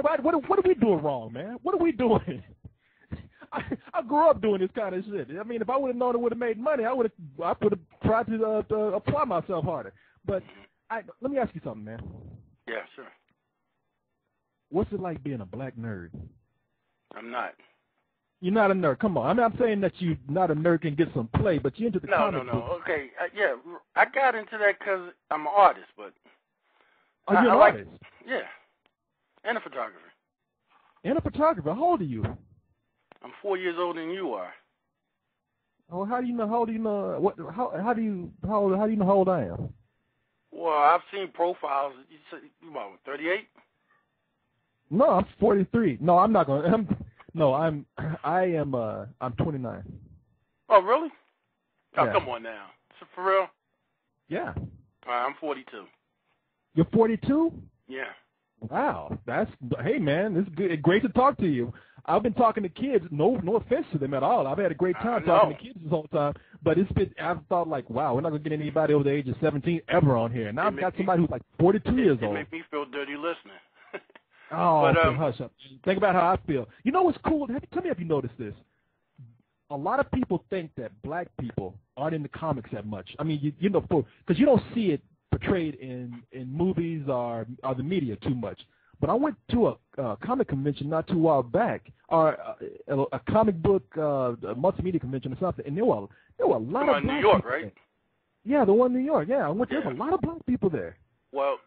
What are we doing wrong, man? What are we doing? I grew up doing this kind of shit. I mean, if I would have known it would have made money, I would have tried to apply myself harder. But let me ask you something, man. Yeah, sure. What's it like being a black nerd? I'm not. You're not a nerd. Come on. I mean, I'm saying that you're not a nerd can get some play, but you're into the comic book. Okay, yeah, I got into that because I'm an artist, but... Oh, you're an artist? Yeah, and a photographer. And a photographer. How old are you? I'm 4 years older than you are. Oh, how do you know? How do you know? How do you know how old I am? Well, I've seen profiles. You said you about 38? No, I'm 43. No, I'm not going. I'm 29. Oh, really? Oh, yeah. Come on now. So for real? Yeah. All right, I'm 42. You're 42? Yeah. Wow. Hey, man, it's good. Great to talk to you. I've been talking to kids. No offense to them at all. I've had a great time talking to kids this whole time. But I've thought like, wow, we're not gonna get anybody over the age of 17 ever on here. Now I've got somebody who's like 42 years old. It makes me feel dirty listening. Oh, but, hush up. Think about how I feel. You know what's cool? Tell me if you noticed this. A lot of people think that black people aren't into comics that much. I mean, because you don't see it portrayed in movies or the media too much. But I went to a comic convention not too while back, or a comic book multimedia convention or something, and there were a lot of black people. New York, right? There. Yeah, the one in New York. Yeah, I went. There's a lot of black people there. Well,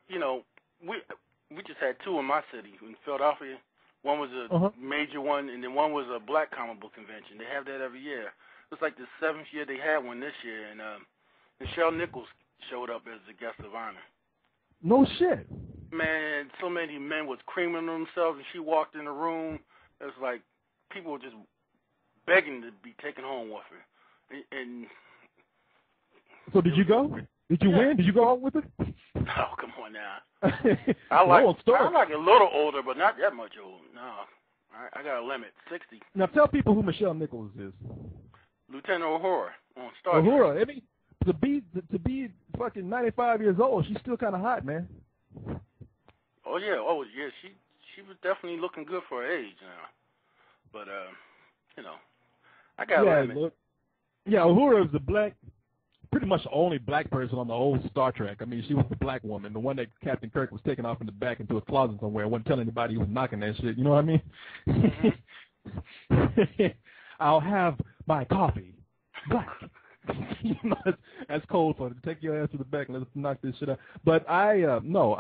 we just had two in my city, in Philadelphia. One was a major one, and then one was a black comic book convention. They have that every year. It's like the 7th year they had one this year, and Michelle Nichols showed up as the guest of honor. No shit. Man, so many men was creaming on themselves, and she walked in the room. It was like people were just begging to be taken home with her. And so did you go? Did you win? Did you go home with her? Oh, come on now. I'm like a little older, but not that much old. No, I got a limit, 60. Now tell people who Michelle Nichols is. Lieutenant Uhura on Star Trek. Uhura. I mean, to be fucking 95 years old, she's still kind of hot, man. Oh yeah. She was definitely looking good for her age now. But I got a limit. Look, Uhura is pretty much the only black person on the whole Star Trek. I mean, she was the black woman, the one that Captain Kirk was taking off in the back into a closet somewhere and wasn't telling anybody he was knocking that shit. You know what I mean? Mm-hmm. I'll have my coffee black. That's cold for take your ass to the back and let's knock this shit out. But I didn't know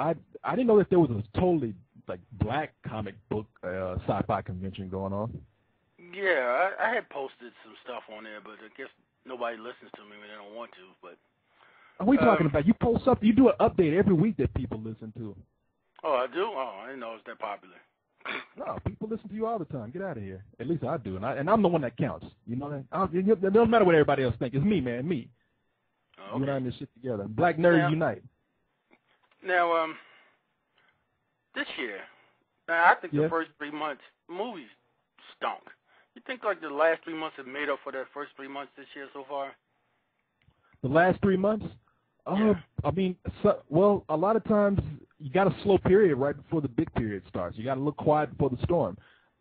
that there was a totally like black comic book sci-fi convention going on. Yeah, I had posted some stuff on there, but I guess nobody listens to me when they don't want to. But are we talking about? You post something. You do an update every week that people listen to. Oh, I do. Oh, I didn't know it was that popular. No, people listen to you all the time. Get out of here. At least I do, and I'm the one that counts. You know that? It doesn't matter what everybody else thinks. It's me, man. Me. Okay. We're on this shit together. Black nerds unite. Now, this year, I think the first 3 months movies stunk. You think like the last 3 months have made up for that first 3 months this year so far? The last 3 months? Yeah. I mean, a lot of times you got a slow period right before the big period starts. You got to look quiet before the storm.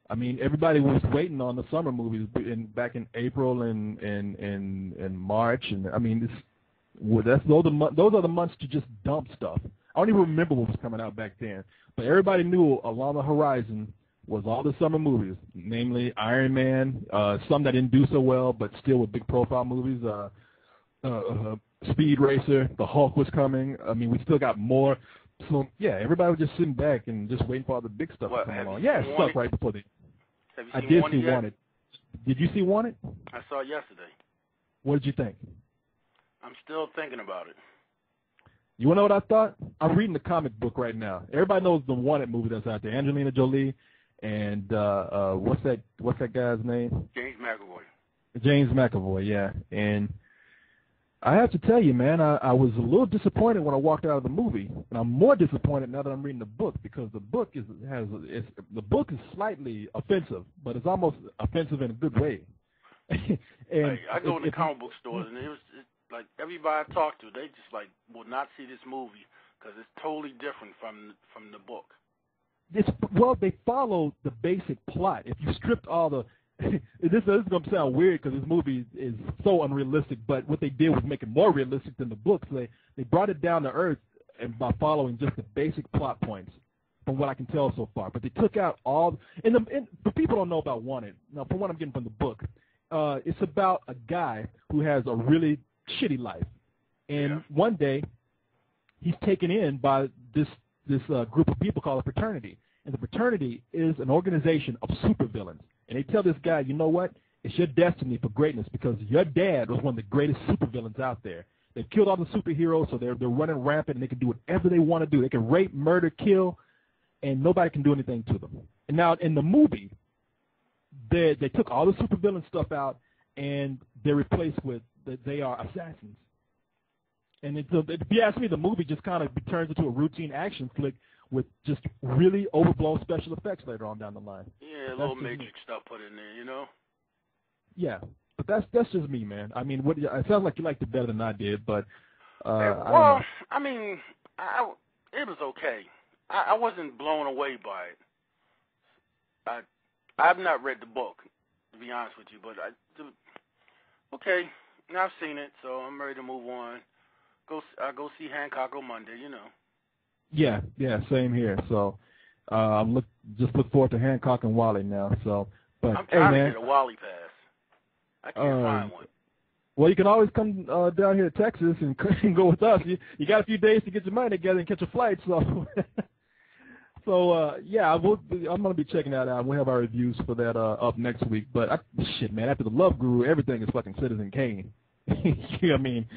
I mean, everybody was waiting on the summer movies back in April and March, and I mean, those are the months to just dump stuff. I don't even remember what was coming out back then, but everybody knew along the horizon was all the summer movies, namely Iron Man, some that didn't do so well, but still were big profile movies. Speed Racer, the Hulk was coming. I mean, we still got more. So yeah, everybody was just sitting back and just waiting for all the big stuff to come along. Yeah, it sucked right before I did see Wanted. Did you see Wanted? I saw it yesterday. What did you think? I'm still thinking about it. You want to know what I thought? I'm reading the comic book right now. Everybody knows the Wanted movie that's out there. Angelina Jolie and what's that guy's name? James McAvoy, yeah. And I have to tell you, man, I was a little disappointed when I walked out of the movie, and I'm more disappointed now that I'm reading the book because the book is slightly offensive, but it's almost offensive in a good way. And I go in the comic book stores, and it's like everybody I talk to, they just like will not see this movie because it's totally different from the book. They follow the basic plot. If you stripped all the this is going to sound weird because this movie is so unrealistic, but what they did was make it more realistic than the books. They brought it down to earth and by following just the basic plot points from what I can tell so far. But they took out all but people don't know about Wanted. Now, from what I'm getting from the book, it's about a guy who has a really shitty life, and one day he's taken in by this group of people called a fraternity, and the fraternity is an organization of supervillains. And they tell this guy, you know what? It's your destiny for greatness because your dad was one of the greatest supervillains out there. They've killed all the superheroes, so they're running rampant, and they can do whatever they want to do. They can rape, murder, kill, and nobody can do anything to them. And now in the movie, they took all the supervillain stuff out, and they're replaced with they are assassins. And if you ask me, the movie just kind of turns into a routine action flick with just really overblown special effects later on down the line. Yeah, a little Matrix stuff put in there, you know? Yeah, but that's just me, man. I mean, it sounds like you liked it better than I did, but it was okay. I wasn't blown away by it. I've not read the book, to be honest with you, but okay, now I've seen it, so I'm ready to move on. I'll go see Hancock on Monday, you know. Yeah, same here. So just look forward to Hancock and Wally now. So, but I'm trying to get a Wally pass. I can't find one. Well, you can always come down here to Texas and go with us. You got a few days to get your money together and catch a flight. So, I'm going to be checking that out. We'll have our reviews for that up next week. But shit, man, after the Love Guru, everything is fucking Citizen Kane. You know what I mean?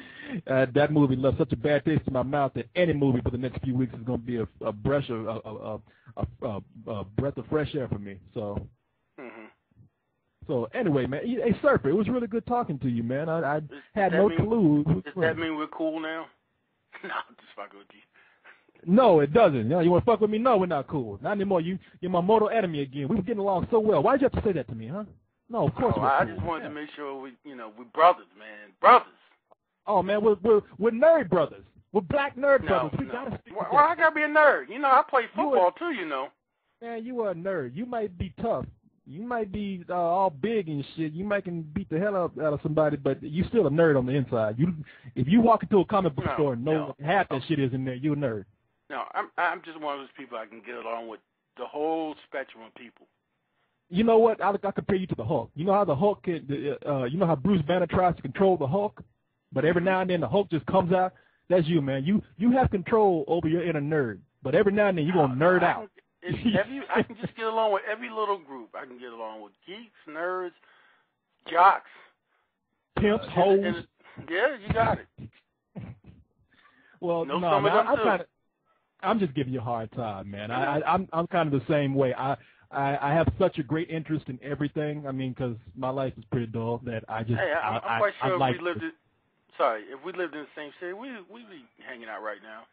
That movie left such a bad taste in my mouth that any movie for the next few weeks is going to be a breath of fresh air for me. So, So anyway, man, hey Surfer, it was really good talking to you, man. I had no clue. Does that mean we're cool now? No, I'm just fucking with you. No, it doesn't. You want to fuck with me? No, we're not cool. Not anymore. You're my mortal enemy again. We were getting along so well. Why'd you have to say that to me, huh? No, of course we're cool. I just wanted to make sure we're brothers, man. Brothers. Oh, man, we're nerd brothers. We're black nerd brothers. We gotta speak together. Well, I gotta be a nerd. You know, I play football too, you know. Man, you are a nerd. You might be tough. You might be all big and shit. You might can beat the hell out of somebody, but you still a nerd on the inside. If you walk into a comic book store and know half that shit is in there, you're a nerd. No, I'm just one of those people I can get along with the whole spectrum of people. You know what? I'll compare you to the Hulk. You know how the Hulk can, you know how Bruce Banner tries to control the Hulk, but every now and then the Hulk just comes out? That's you, man. You have control over your inner nerd, but every now and then you're going to nerd out. I can just get along with every little group. I can get along with geeks, nerds, jocks, pimps, hoes. Yeah, you got it. Well, no, I'm just giving you a hard time, man. I'm kind of the same way. I have such a great interest in everything. I mean, because my life is pretty dull that I just. Hey, I'm quite sure if we lived in the same city, we'd be hanging out right now.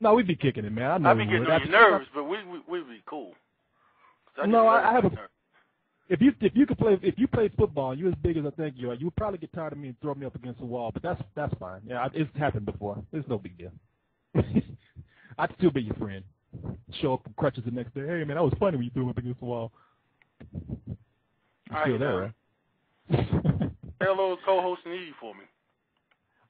No, we'd be kicking it, man. I know I'd be getting on your nerves, but we'd be cool. No, I have a. If you played football, and you're as big as I think you are, you would probably get tired of me and throw me up against the wall. But that's fine. Yeah, it's happened before. It's no big deal. I'd still be your friend. Show up with crutches the next day. Hey, man, that was funny when you threw me up against the wall. You're still there, right? Say hello to co-hosting Easy for me.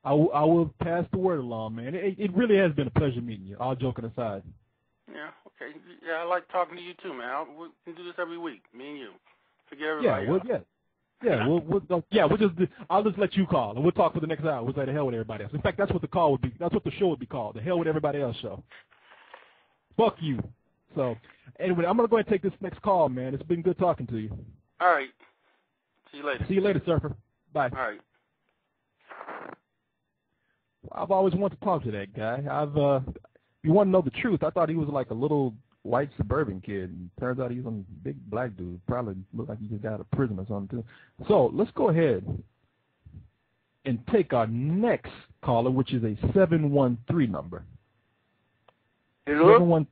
I will pass the word along, man. It really has been a pleasure meeting you, all joking aside. Yeah, okay. Yeah, I like talking to you too, man. We can do this every week, me and you. Forget everybody. I'll just let you call, and we'll talk for the next hour. We'll say the hell with everybody else. In fact, that's what the call would be. That's what the show would be called, the hell with everybody else show. Fuck you. So, anyway, I'm going to go ahead and take this next call, man. It's been good talking to you. All right. See you later. See you later, Surfer. Bye. All right. I've always wanted to talk to that guy. You want to know the truth, I thought he was like a little white suburban kid. And turns out he's a big black dude. Probably looked like he just got out of prison or something, too. So, let's go ahead and take our next caller, which is a 713 number. Hello?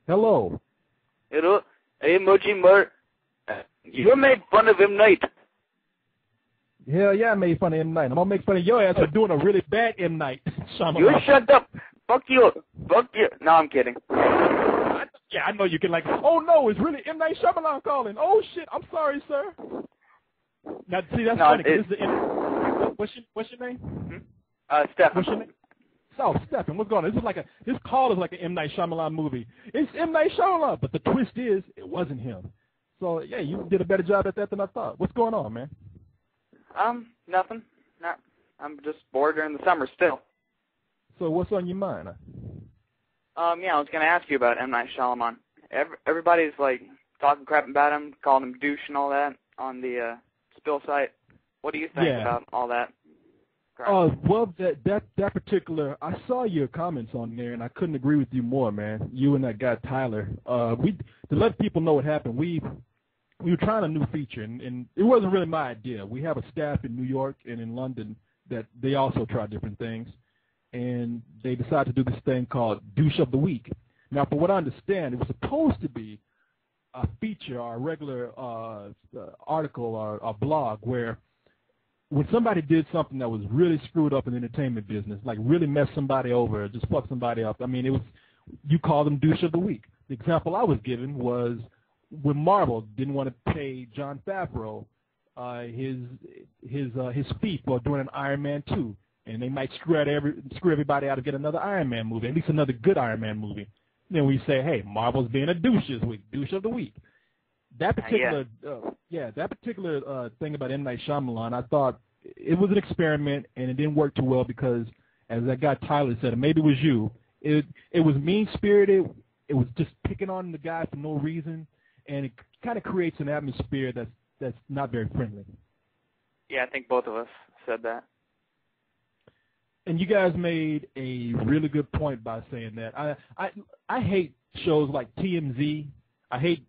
Hello. Hello. Hey, Moji Mur. You made fun of M. Night. Hell yeah, I made fun of M. Night. I'm going to make fun of your ass for doing a really bad M. Night. You shut up. Fuck you. Fuck you. No, I'm kidding. Yeah, I know you can like, oh no, it's really M. Night Shyamalan calling. Oh shit, I'm sorry, sir. Now, see, that's funny. This is the what's your name? Stephen. What's your name? Oh, Stephen, what's going on? This call is like an M. Night Shyamalan movie. It's M. Night Shyamalan, but the twist is it wasn't him. So yeah, you did a better job at that than I thought. What's going on, man? Nothing. I'm just bored during the summer still. So what's on your mind? Yeah, I was gonna ask you about M. Night Shyamalan. Everybody's like talking crap about him, calling him douche and all that on the Spill site. What do you think about all that? Well, that particular, I saw your comments on there, and I couldn't agree with you more, man. You and that guy Tyler. To let people know what happened, we were trying a new feature, and it wasn't really my idea. We have a staff in New York and in London that they also try different things, and they decided to do this thing called Douche of the Week. Now, from what I understand, it was supposed to be a feature or a regular article or a blog where when somebody did something that was really screwed up in the entertainment business, like really messed somebody over, just fucked somebody up, I mean, it was, you call them Douche of the Week. The example I was given was when Marvel didn't want to pay Jon Favreau his fee for doing an Iron Man 2, and they might screw everybody out to get another Iron Man movie, at least another good Iron Man movie. Then we say, hey, Marvel's being a douche this week, Douche of the Week. That particular, thing about M. Night Shyamalan, I thought it was an experiment, and it didn't work too well because, as that guy Tyler said, and maybe it was you, it was mean-spirited. It was just picking on the guy for no reason, and it kind of creates an atmosphere that's not very friendly. Yeah, I think both of us said that. And you guys made a really good point by saying that. I hate shows like TMZ. I hate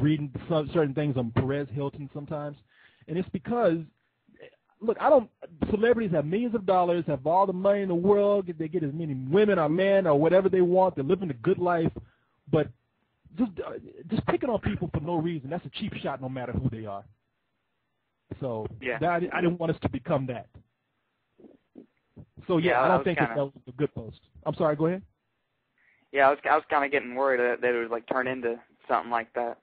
reading certain things on Perez Hilton sometimes, and it's because, look, celebrities have millions of dollars, have all the money in the world, they get as many women or men or whatever they want, they're living a good life, but just picking on people for no reason, that's a cheap shot no matter who they are. So I didn't want us to become that. So I don't think that was a good post. I'm sorry, go ahead. Yeah, I was kind of getting worried that it would like turn into something like that.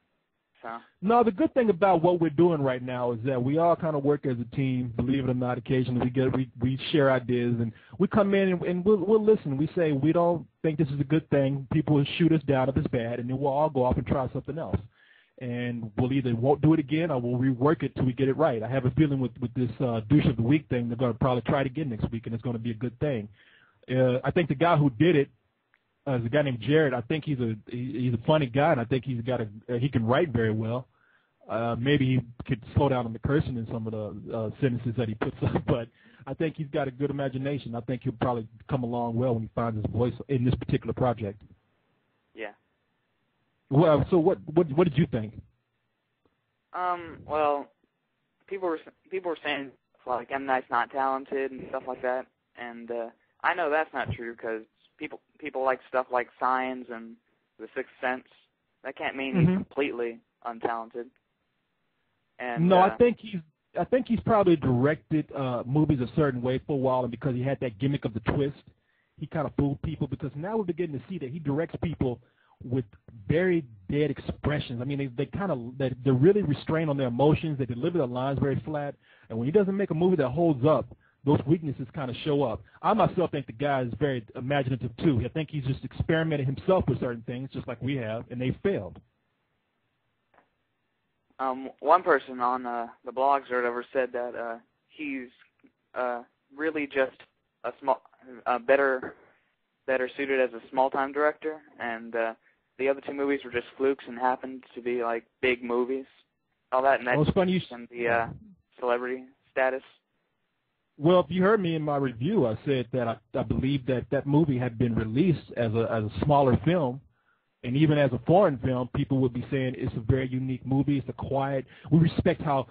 So. No, the good thing about what we're doing right now is that we all kind of work as a team. Believe it or not, occasionally we share ideas, and we come in and we'll listen. We say we don't think this is a good thing. People will shoot us down if it's bad, and then we'll all go off and try something else. And we'll either won't do it again or we'll rework it till we get it right. I have a feeling with this Douche of the Week thing, they're going to probably try it again next week, and it's going to be a good thing. I think the guy who did it, is a guy named Jared. I think he's a funny guy, and I think he can write very well. Maybe he could slow down on the cursing in some of the sentences that he puts up, but I think he's got a good imagination. I think he'll probably come along well when he finds his voice in this particular project. Yeah. Well, so what did you think? Well, people were saying like M. Night's not talented and stuff like that, and I know that's not true because people like stuff like Signs and The Sixth Sense. That can't mean he's completely untalented. And no, I think he's probably directed movies a certain way for a while, and because he had that gimmick of the twist, he kind of fooled people. Because now we're beginning to see that he directs people with very dead expressions. I mean, they're really restrained on their emotions. They deliver their lines very flat, and when he doesn't make a movie that holds up, those weaknesses kind of show up. I myself think the guy is very imaginative, too. I think he's just experimented himself with certain things, just like we have, and they failed. One person on the blogs or whatever said that he's really just better suited as a small-time director, and the other two movies were just flukes and happened to be, like, big movies. All that, and that's funny and the celebrity status. Well, if you heard me in my review, I said that I believe that movie had been released as a smaller film, and even as a foreign film, people would be saying it's a very unique movie. It's a quiet. We respect how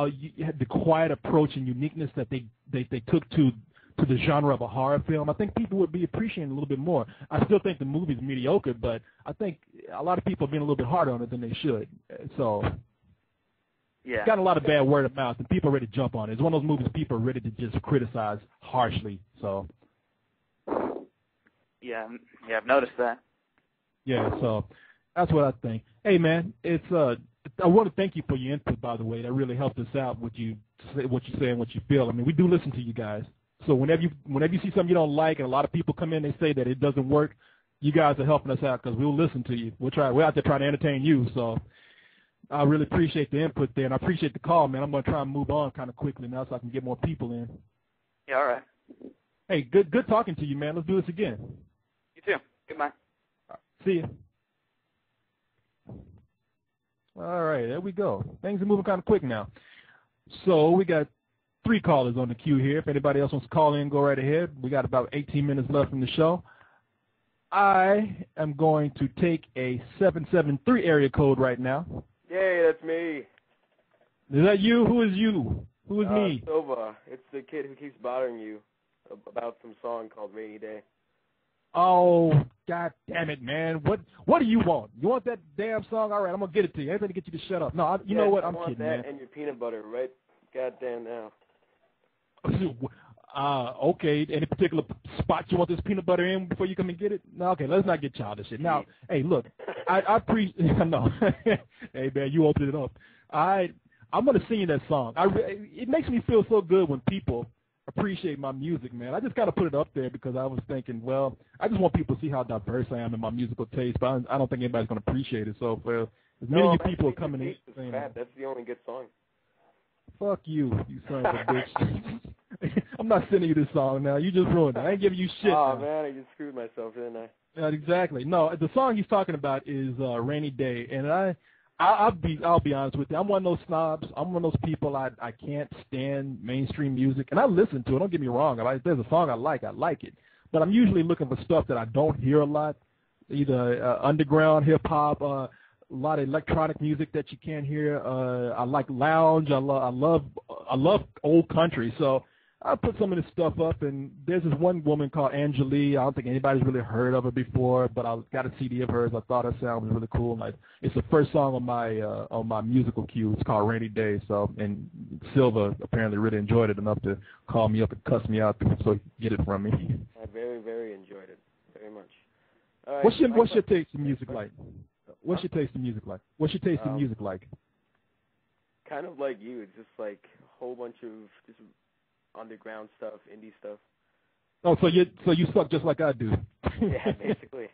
you had the quiet approach and uniqueness that they took to the genre of a horror film. I think people would be appreciating it a little bit more. I still think the movie's mediocre, but I think a lot of people are being a little bit harder on it than they should. So. Yeah. It's got a lot of bad word of mouth, and people are ready to jump on it. It's one of those movies people are ready to just criticize harshly. So. Yeah, I've noticed that. Yeah, so That's what I think. Hey, man, it's I want to thank you for your input, by the way. That really helped us out. What you say and what you feel. I mean, we do listen to you guys. So whenever you see something you don't like, and a lot of people come in, they say that it doesn't work. You guys are helping us out because we'll listen to you. We're out there trying to entertain you. So I really appreciate the input there, and I appreciate the call, man. I'm going to try and move on kind of quickly now so I can get more people in. Yeah, all right. Hey, good talking to you, man. Let's do this again. You too. Goodbye. See you. All right, there we go. Things are moving kind of quick now. So we got 3 callers on the queue here. If anybody else wants to call in, go right ahead. We got about 18 minutes left in the show. I am going to take a 773 area code right now. Yay, that's me. Is that you? Who is you? Who is me? Silva. It's the kid who keeps bothering you about some song called Rainy Day. Oh, God damn it, man. What do you want? You want that damn song? All right, I'm going to get it to you. I'm going to get you to shut up. No, you know what? I'm kidding, man. I want that and your peanut butter right goddamn now. Okay. Any particular spot you want this peanut butter in before you come and get it? No, okay, let's not get childish. Now, hey, look, I appreciate. No, hey man, you opened it up. I'm gonna sing you that song. It makes me feel so good when people appreciate my music, man. I just gotta put it up there because I was thinking, well, I just want people to see how diverse I am in my musical taste, but I don't think anybody's gonna appreciate it. So for as many of you people coming in, saying, that's the only good song. Fuck you son of a bitch. I'm not sending you this song now. You just ruined it. I ain't giving you shit. Oh, now. man, I just screwed myself, didn't I? Exactly. No, the song he's talking about is Rainy Day, and I'll be honest with you. I'm one of those snobs. I'm one of those people I can't stand mainstream music, and I listen to it. Don't get me wrong. If there's a song I like it. But I'm usually looking for stuff that I don't hear a lot, either underground hip-hop, a lot of electronic music that you can't hear. I like lounge. I love old country. So I put some of this stuff up, and there's this one woman called Angelique. I don't think anybody's really heard of her before, but I got a CD of hers. I thought her sound was really cool. It's the first song on my musical queue. It's called Rainy Day. So, and Silva apparently really enjoyed it enough to call me up and cuss me out so he could get it from me. I very, very enjoyed it, very much. All right, what's your taste in music like? What's your taste in music like? What's your taste in music like? Kind of like you. It's just like a whole bunch of just underground stuff, indie stuff. Oh, so you suck just like I do. Yeah, basically.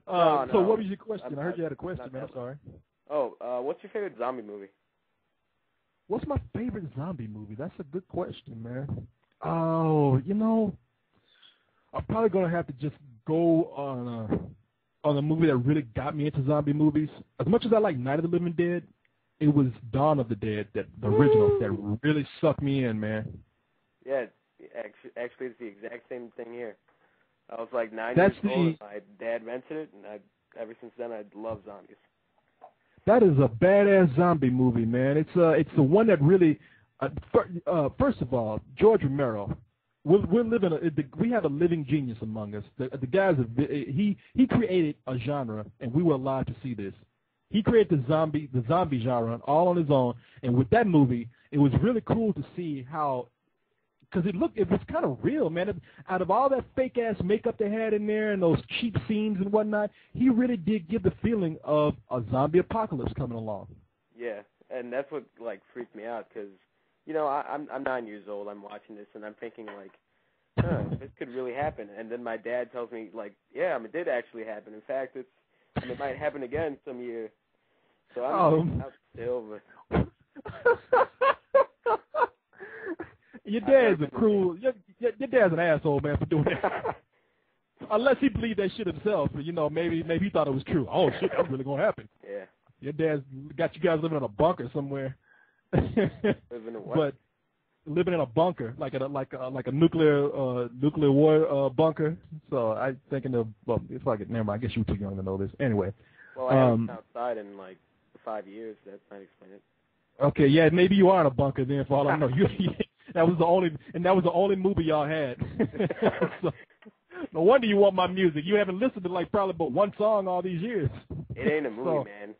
So what was your question? I heard you had a question, man. I'm sorry. Oh, what's your favorite zombie movie? What's my favorite zombie movie? That's a good question, man. Oh, I'm probably going to have to just go on a movie that really got me into zombie movies. As much as I like Night of the Living Dead, it was Dawn of the Dead, the original, that really sucked me in, man. Yeah, actually, it's the exact same thing here. I was like 9 years old. My dad rented it, and ever since then, I love zombies. That is a badass zombie movie, man. It's the one that really. First of all, George Romero. We have a living genius among us. The guys, he created a genre, and we were alive to see this. He created the zombie genre all on his own, and with that movie, it was really cool to see how, because it was kind of real, man. Out of all that fake ass makeup they had in there and those cheap scenes and whatnot, he really did give the feeling of a zombie apocalypse coming along. Yeah, and that's what freaked me out because I'm 9 years old. I'm watching this and I'm thinking this could really happen. And then my dad tells me yeah, it did actually happen. In fact, it might happen again some year. So I'm still. But your dad's a cruel. Your dad's an asshole, man, for doing that. Unless he believed that shit himself, maybe he thought it was true. Oh shit, that's really gonna happen. Yeah. Your dad's got you guys living in a bunker somewhere. Living in what? But living in a bunker, like a nuclear war bunker. So I thinking of it's like never mind. I guess you were too young to know this. Anyway. Well, I haven't been outside in 5 years. That might explain it. Okay, yeah, maybe you are in a bunker then. For all I know, that was the only movie y'all had. So, no wonder you want my music. You haven't listened to probably but one song all these years. It ain't a movie, man.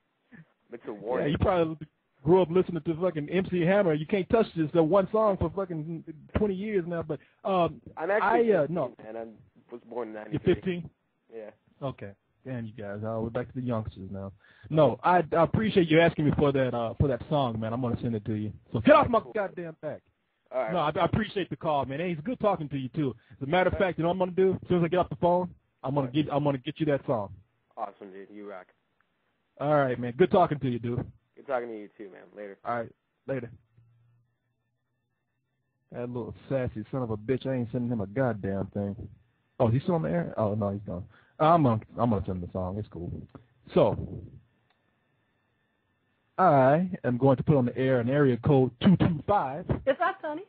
It's a warning. Yeah, you probably grew up listening to fucking MC Hammer. You can't touch this one song for fucking 20 years now. But I'm actually 15, no. man. I was born in 93. You're 15? Yeah. Okay. Damn you guys! We're back to the youngsters now. No, I appreciate you asking me for that song, man. I'm gonna send it to you. So get off my goddamn back. All right. No, I appreciate the call, man. Hey, it's good talking to you too. As a matter of fact, you know what I'm gonna do? As soon as I get off the phone, I'm gonna get you that song. Awesome, dude. You rock. All right, man. Good talking to you, dude. Good talking to you too, man. Later. All right, later. That little sassy son of a bitch. I ain't sending him a goddamn thing. Oh, is he still on the air? Oh no, he's gone. I'm gonna send him the song. It's cool. So I am going to put on the air an area code 225. It's us, Tony.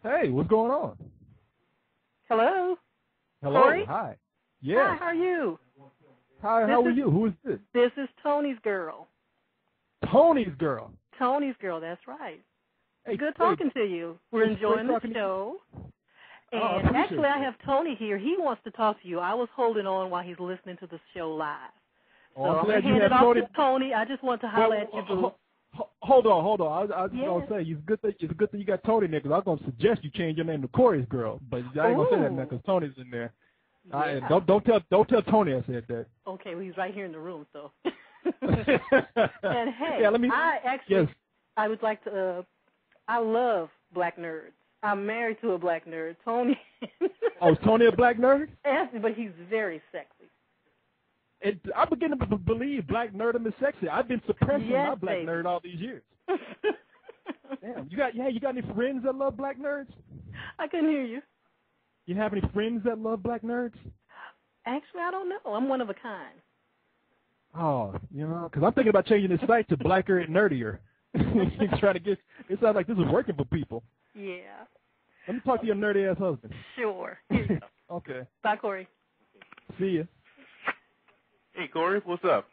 Hey, what's going on? Hello. Hello. Corey? Hi. Yeah. Hi, how are you? Hi, how are you? Who is this? This is Tony's girl. Tony's girl. Tony's girl, that's right. Hey, good talking to you. We're enjoying the show. And actually, I have Tony here. He wants to talk to you. I was holding on while he's listening to the show live. So I'm going to hand it off to Tony. I just want to holler at you, boo. Hold on. I was just going to say, it's good that you got Tony there, because I was going to suggest you change your name to Corey's girl. But I ain't going to say that now because Tony's in there. Yeah. Don't tell Tony I said that. Okay, well, he's right here in the room, so. And, hey, I would like to, I love black nerds. I'm married to a black nerd, Tony. Oh, is Tony a black nerd? Yes, but he's very sexy. I'm beginning to believe black nerdom is sexy. I've been suppressing my black nerd all these years. Damn, you got any friends that love black nerds? I couldn't hear you. You have any friends that love black nerds? Actually, I don't know. I'm one of a kind. Oh, because I'm thinking about changing this site to blacker and nerdier. Trying to get. It sounds like this is working for people. Yeah. Let me talk to your nerdy ass husband. Sure. Here you go. Okay. Bye, Corey. See ya. Hey, Corey, what's up?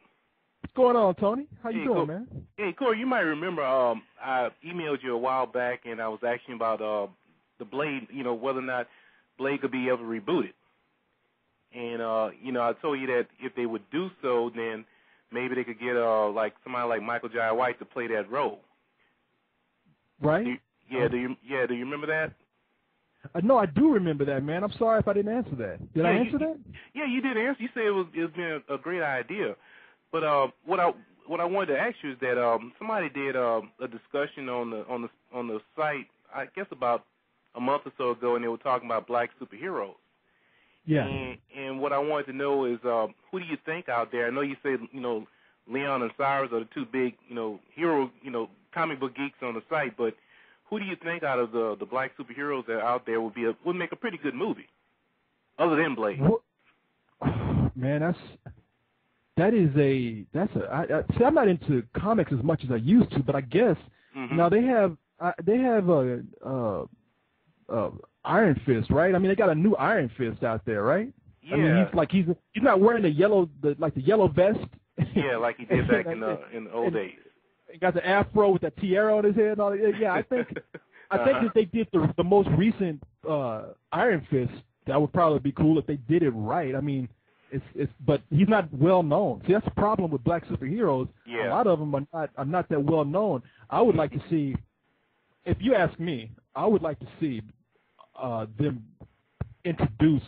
What's going on, Tony? How you doing, man? Hey, Corey, you might remember I emailed you a while back, and I was asking about the Blade, whether or not Blade could be ever rebooted. And, I told you that if they would do so, then maybe they could get like somebody like Michael Jai White to play that role. Right? Do you remember that? No, I do remember that, man. I'm sorry if I didn't answer that. Did I answer that? Yeah, you did answer. You said it was been a great idea. But what I wanted to ask you is that somebody did a discussion on the site, I guess about a month or so ago, and they were talking about black superheroes. Yeah. And what I wanted to know is who do you think out there? I know you said Leon and Cyrus are the two big hero comic book geeks on the site, but who do you think out of the black superheroes that are out there would make a pretty good movie, other than Blade? Man, see, I'm not into comics as much as I used to, but I guess now they have Iron Fist, right? I mean, they got a new Iron Fist out there, right? Yeah. I mean, he's not wearing the yellow vest. Yeah, like he did back in the old days. He got the afro with that tiara on his head and all that. Yeah, I think if they did the most recent Iron Fist, that would probably be cool if they did it right. I mean, but he's not well known. See, that's the problem with black superheroes. Yeah. A lot of them are not that well known. I would like to see, if you ask me, I would like to see them introduce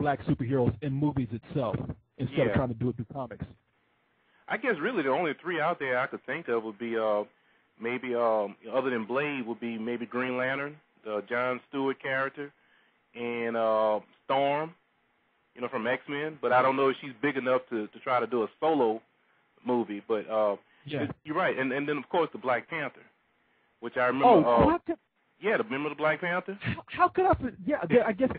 black superheroes in movies itself instead of trying to do it through comics. I guess really the only three out there I could think of would be maybe other than Blade would be maybe Green Lantern, the John Stewart character, and Storm, from X-Men. But I don't know if she's big enough to try to do a solo movie. But you're right. And then of course the Black Panther, which I remember. Remember the Black Panther? How could I? Yeah, I guess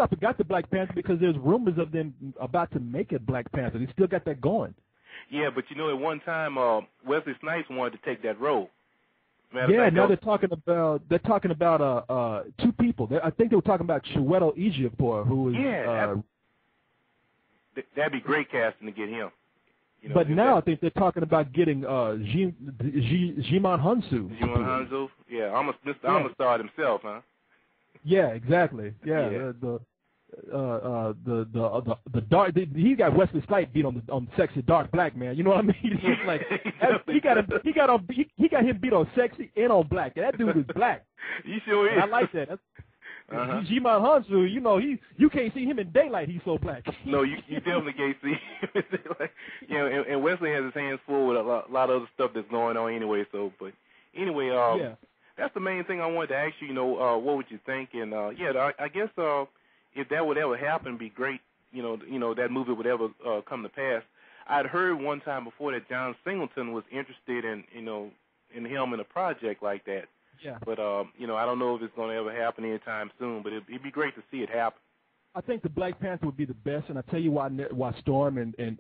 I forgot the Black Panther because there's rumors of them about to make it Black Panther. They still got that going. Yeah, but at one time Wesley Snipes wanted to take that role. Now they're talking about two people. I think they were talking about Chiwetel Ejiofor, who is that'd be great casting to get him. But now I think they're talking about getting Djimon Hounsou. Djimon Hounsou, Mr. Amistad himself, huh? Yeah, exactly. Yeah, the dark. He got Wesley Snipes beat on sexy dark black man. You know what I mean? It's just like he got him beat on sexy and on black. That dude is black. He sure is. And I like that. Shayamalan, you know, you can't see him in daylight. He's so black. No, you definitely can't see him in daylight. You know, and Wesley has his hands full with a lot of other stuff that's going on anyway. So, but anyway, that's the main thing I wanted to ask you. You know, what would you think? And I guess if that would ever happen, it'd be great. You know that movie would ever come to pass. I'd heard one time before that John Singleton was interested in in him in a project like that. Yeah. But I don't know if it's going to ever happen anytime soon. But it'd be great to see it happen. I think the Black Panther would be the best, and I tell you why Storm and